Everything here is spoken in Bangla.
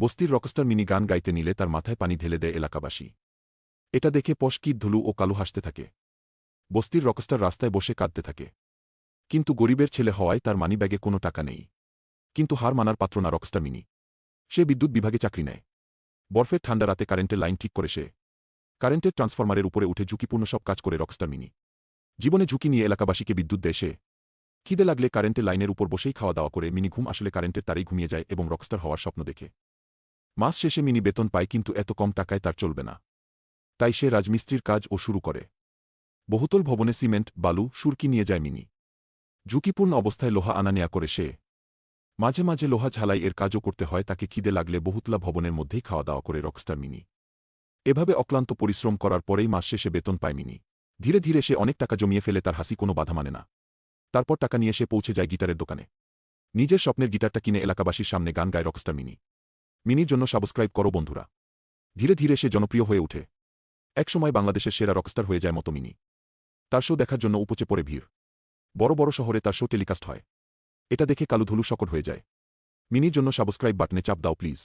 বস্তির রকস্টার মিনি গান গাইতে নিলে তার মাথায় পানি ঢেলে দেয় এলাকাবাসী। এটা দেখে পশ কিট ধুলু ও কালু হাসতে থাকে। বস্তির রকস্টার রাস্তায় বসে কাঁদতে থাকে। কিন্তু গরিবের ছেলে হওয়ায় তার মানিব্যাগে কোনো টাকা নেই। কিন্তু হার মানার পাত্র না রকস্টার মিনি। সে বিদ্যুৎ বিভাগে চাকরি নেয়। বরফের ঠান্ডা রাতে কারেন্টের লাইন ঠিক করে সে কারেন্টের ট্রান্সফরমারের উপরে উঠে ঝুঁকিপূর্ণ সব কাজ করে রকস্টার মিনি। জীবনে ঝুঁকি নিয়ে এলাকাবাসীকে বিদ্যুৎ দেয় সে। খিদে লাগলে কারেন্টের লাইনের উপর বসেই খাওয়া দাওয়া করে মিনি ঘুম আসলে কারেন্টের তারেই ঘুমিয়ে যায় এবং রকস্টার হওয়ার স্বপ্ন দেখে। মাস শেষে মিনি বেতন পায় কিন্তু এত কম টাকায় তার চলবে না। তাই সে রাজমিস্ত্রির কাজও শুরু করে। বহুতল ভবনে সিমেন্ট, বালু, সুরকি নিয়ে যায় মিনি। ঝুঁকিপূর্ণ অবস্থায় লোহা আনা নেয়া করে সে। মাঝে মাঝে লোহা ঝালাই এর কাজও করতে হয় তাকে। খিদে লাগলে বহুতলা ভবনের মধ্যেই খাওয়া দাওয়া করে রকস্টার মিনি। এভাবে অক্লান্ত পরিশ্রম করার পরেই মাস শেষে বেতন পায় মিনি। ধীরে ধীরে সে অনেক টাকা জমিয়ে ফেলে। তার হাসি কোনো বাধা মানে না। তারপর টাকা নিয়ে সে পৌঁছে যায় গিটারের দোকানে। নিজের স্বপ্নের গিটারটা কিনে এলাকাবাসীর সামনে গান গায় রকস্টার মিনি। মিনির জন্য সাবস্ক্রাইব করো বন্ধুরা। ধীরে ধীরে সে জনপ্রিয় হয়ে ওঠে। একসময় বাংলাদেশের সেরা রকস্টার হয়ে যায় মতো মিনি। তার শো দেখার জন্য উপচে পড়ে ভিড়। বড় বড় শহরে তার শো টেলিকাস্ট হয়। এটা দেখে কালু ধুলু শকট হয়ে যায়। মিনির জন্য সাবস্ক্রাইব বাটনে চাপ দাও প্লিজ।